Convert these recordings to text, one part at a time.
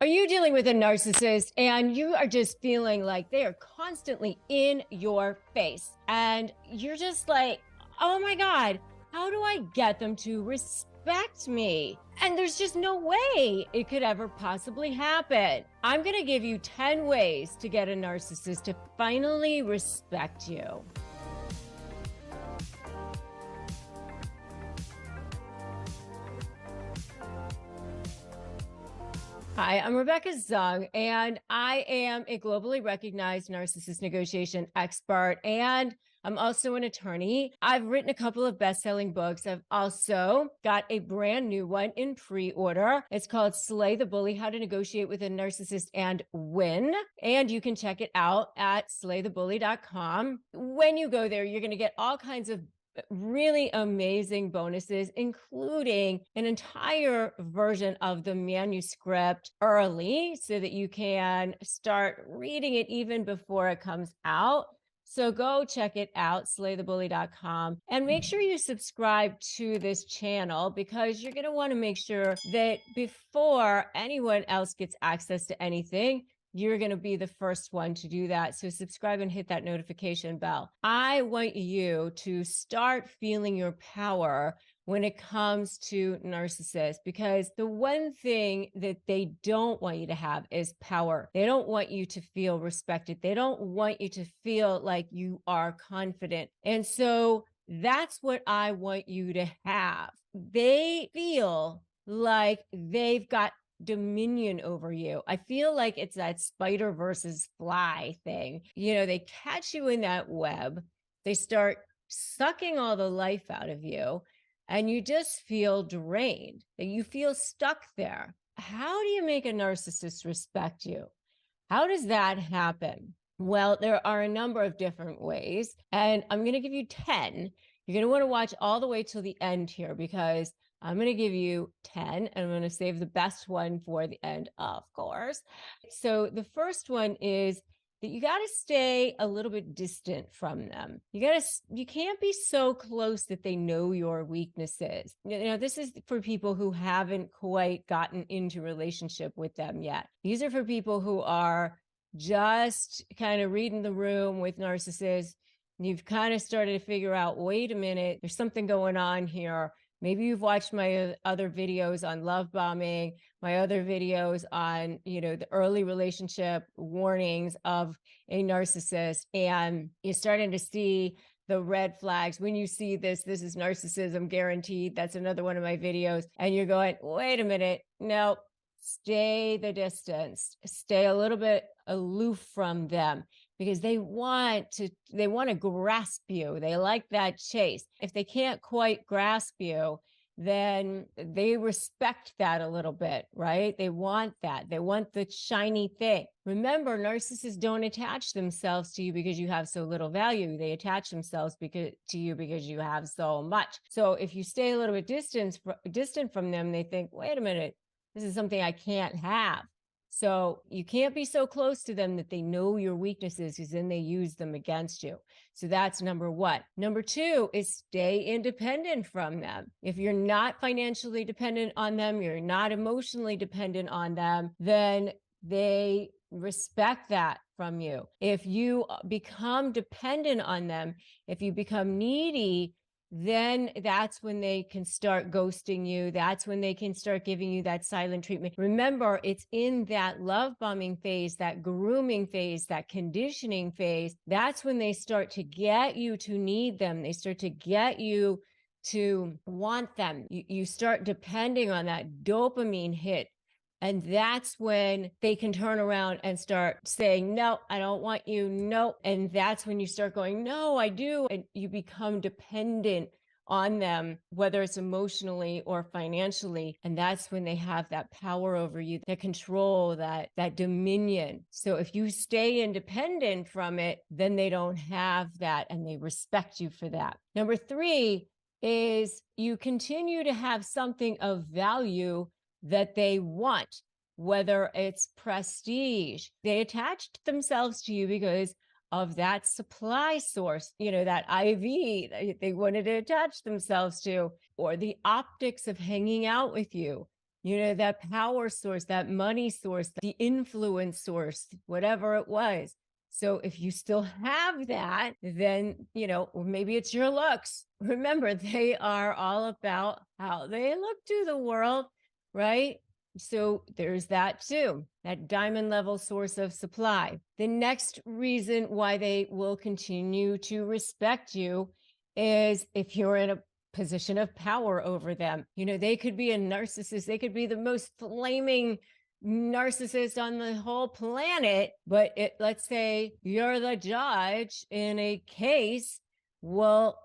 Are you dealing with a narcissist and you are just feeling like they are constantly in your face and you're just like, oh my God, how do I get them to respect me? And there's just no way it could ever possibly happen. I'm going to give you 10 ways to get a narcissist to finally respect you. Hi, I'm Rebecca Zung, and I am a globally recognized narcissist negotiation expert, and I'm also an attorney. I've written a couple of best-selling books. I've also got a brand new one in pre-order. It's called Slay the Bully, How to Negotiate with a Narcissist and Win. And you can check it out at slaythebully.com. When you go there, you're going to get all kinds of really amazing bonuses, including an entire version of the manuscript early so that you can start reading it even before it comes out. So go check it out, slaythebully.com, and make sure you subscribe to this channel because you're going to want to make sure that before anyone else gets access to anything, you're going to be the first one to do that. So subscribe and hit that notification bell. I want you to start feeling your power when it comes to narcissists, because the one thing that they don't want you to have is power. They don't want you to feel respected. They don't want you to feel like you are confident. And so that's what I want you to have. They feel like they've got dominion over you. I feel like it's that spider versus fly thing. You know, they catch you in that web, they start sucking all the life out of you, and you just feel drained, and you feel stuck there. How do you make a narcissist respect you? How does that happen? Well, there are a number of different ways, and I'm going to give you 10. You're going to want to watch all the way till the end here because I'm going to give you 10 and I'm going to save the best one for the end, of course. So the first one is that you got to stay a little bit distant from them. You can't be so close that they know your weaknesses. You know, this is for people who haven't quite gotten into relationship with them yet. These are for people who are just kind of reading the room with narcissists. You've kind of started to figure out, wait a minute, there's something going on here. Maybe you've watched my other videos on love bombing, my other videos on, the early relationship warnings of a narcissist, and you're starting to see the red flags. When you see this is narcissism guaranteed. That's another one of my videos. And you're going, wait a minute. No, stay the distance, stay a little bit aloof from them, because they want to grasp you. They like that chase. If they can't quite grasp you, then they respect that a little bit, right? They want that. They want the shiny thing. Remember, narcissists don't attach themselves to you because you have so little value. They attach themselves to you because you have so much. So if you stay a little bit distant from them, they think, wait a minute, this is something I can't have. So you can't be so close to them that they know your weaknesses, because then they use them against you. So that's number one. Number two is stay independent from them. If you're not financially dependent on them, you're not emotionally dependent on them, then they respect that from you. If you become dependent on them, if you become needy, then that's when they can start ghosting you. That's when they can start giving you that silent treatment. Remember, it's in that love bombing phase, that grooming phase, that conditioning phase. That's when they start to get you to need them. They start to get you to want them. You start depending on that dopamine hit. And that's when they can turn around and start saying, no, I don't want you. No. And that's when you start going, no, I do. And you become dependent on them, whether it's emotionally or financially. And that's when they have that power over you, that control, that dominion. So if you stay independent from it, then they don't have that, and they respect you for that. Number three is you continue to have something of value that they want, whether it's prestige. They attached themselves to you because of that supply source, that IV they wanted to attach themselves to, or the optics of hanging out with you. that power source, that money source, the influence source, whatever it was. So if you still have that, then, or maybe it's your looks. Remember, they are all about how they look to the world, right? So there's that too, that diamond level source of supply. The next reason why they will continue to respect you is if you're in a position of power over them. They could be a narcissist. They could be the most flaming narcissist on the whole planet, but let's say you're the judge in a case. Well,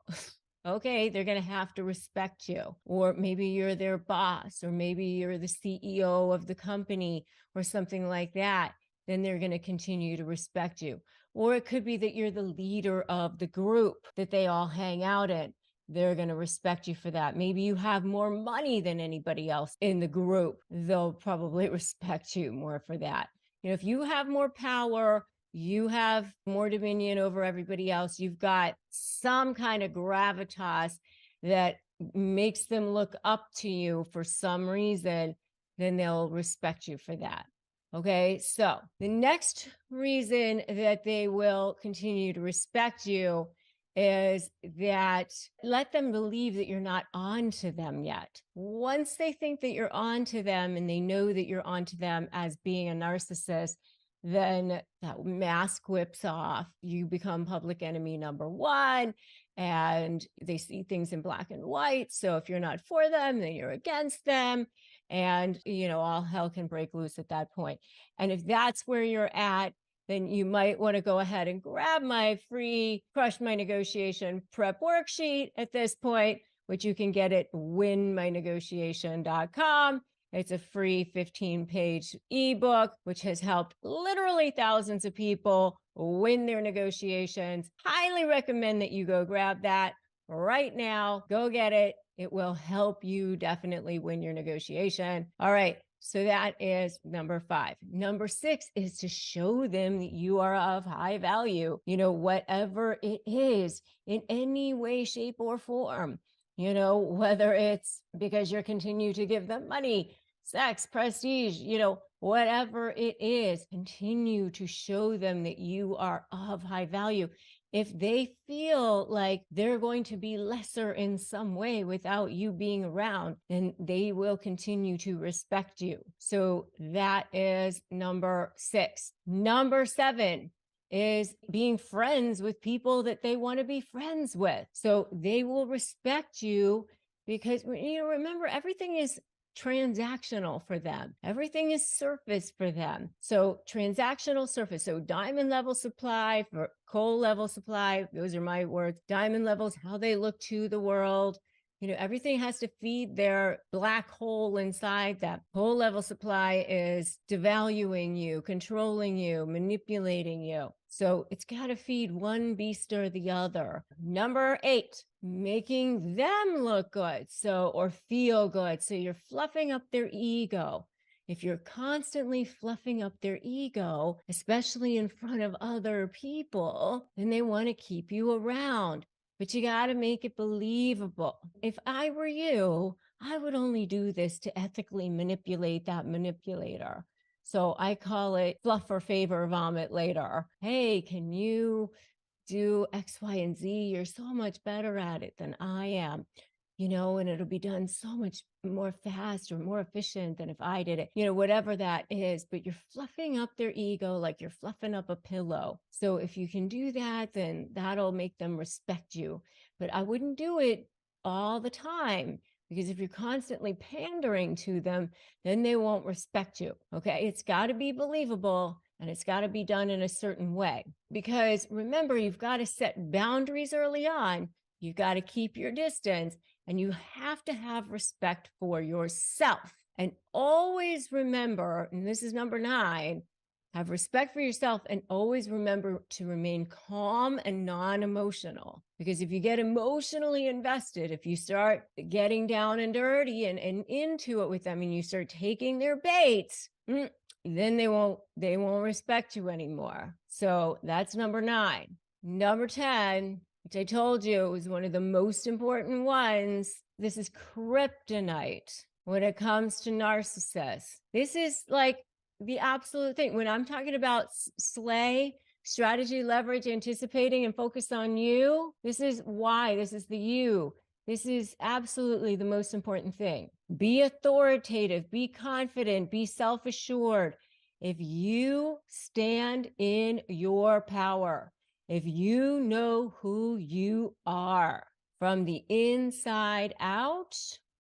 okay, they're going to have to respect you. Or maybe you're their boss, or maybe you're the CEO of the company or something like that. Then they're going to continue to respect you. Or it could be that you're the leader of the group that they all hang out in. They're going to respect you for that. Maybe you have more money than anybody else in the group. They'll probably respect you more for that. If you have more power, you have more dominion over everybody else, you've got some kind of gravitas that makes them look up to you for some reason, then they'll respect you for that. Okay, so the next reason that they will continue to respect you is that let them believe that you're not on to them yet. Once they think that you're on to them and they know that you're on to them as being a narcissist, then that mask whips off. You become public enemy number one, and they see things in black and white. So if you're not for them, then you're against them. And, all hell can break loose at that point. And if that's where you're at, then you might want to go ahead and grab my free Crush My Negotiation prep worksheet at this point, which you can get at winmynegotiation.com. It's a free 15-page ebook, which has helped literally thousands of people win their negotiations. Highly recommend that you go grab that right now. Go get it. It will help you definitely win your negotiation. All right. So that is number 5. Number 6 is to show them that you are of high value, whatever it is, in any way, shape, or form, whether it's because you're continue to give them money, sex, prestige, whatever it is, continue to show them that you are of high value. If they feel like they're going to be lesser in some way without you being around, then they will continue to respect you. So that is number 6. Number 7 is being friends with people that they want to be friends with. So they will respect you because, remember, everything is transactional for them. Everything is surface for them. So transactional surface. So diamond level supply for coal level supply. Those are my words. Diamond levels, how they look to the world. Everything has to feed their black hole inside them. Coal level supply is devaluing you, controlling you, manipulating you. So it's got to feed one beast or the other. Number 8, making them look good. Or feel good. So you're fluffing up their ego. If you're constantly fluffing up their ego, especially in front of other people, then they want to keep you around. But you got to make it believable. If I were you, I would only do this to ethically manipulate that manipulator. So I call it fluff or favor, vomit later. Hey, can you do X, Y, and Z? You're so much better at it than I am. And it'll be done so much more fast or more efficient than if I did it, whatever that is. But you're fluffing up their ego like you're fluffing up a pillow. So if you can do that, then that'll make them respect you. But I wouldn't do it all the time, because if you're constantly pandering to them, then they won't respect you. Okay. It's got to be believable. And it's got to be done in a certain way. Because remember, you've got to set boundaries early on. You've got to keep your distance. And you have to have respect for yourself. And always remember, and this is number 9, have respect for yourself and always remember to remain calm and non-emotional. Because if you get emotionally invested, if you start getting down and dirty and into it with them, and you start taking their baits, then they won't respect you anymore. So that's number 9. Number 10, which I told you was one of the most important ones. This is kryptonite. when it comes to narcissists. This is like the absolute thing. When I'm talking about slay, strategy, leverage, anticipating, and focus on you, this is why. This is the you. This is absolutely the most important thing. Be authoritative, be confident, be self-assured. If you stand in your power, if you know who you are from the inside out,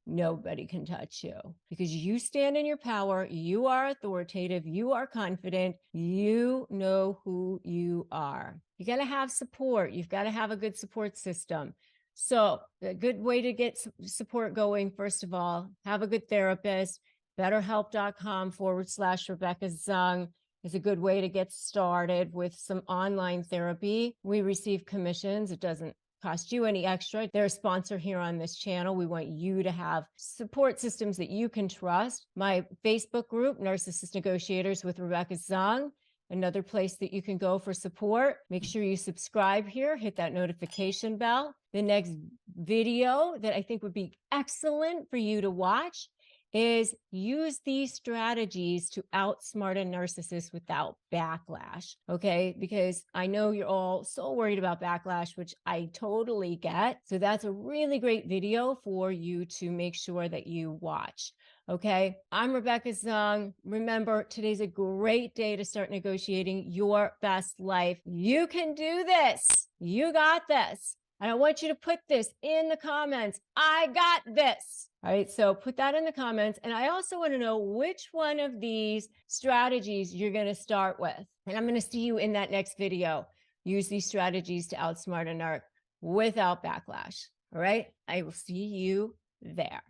nobody can touch you because you stand in your power. You are authoritative. You are confident. You know who you are. You got to have support. You've got to have a good support system. So a good way to get support going, first of all, have a good therapist. BetterHelp.com/Rebecca Zung is a good way to get started with some online therapy. We receive commissions. It doesn't cost you any extra. They're a sponsor here on this channel. We want you to have support systems that you can trust. My Facebook group, Narcissist Negotiators with Rebecca Zung, another place that you can go for support. Make sure you subscribe here, hit that notification bell. The next video that I think would be excellent for you to watch is use these strategies to outsmart a narcissist without backlash, okay? Because I know you're all so worried about backlash, which I totally get. So that's a really great video for you to make sure that you watch, okay? I'm Rebecca Zung. Remember, today's a great day to start negotiating your best life. You can do this. You got this. And I want you to put this in the comments. I got this. All right, so put that in the comments. And I also want to know which one of these strategies you're going to start with. And I'm going to see you in that next video. Use these strategies to outsmart a narc without backlash. All right, I will see you there.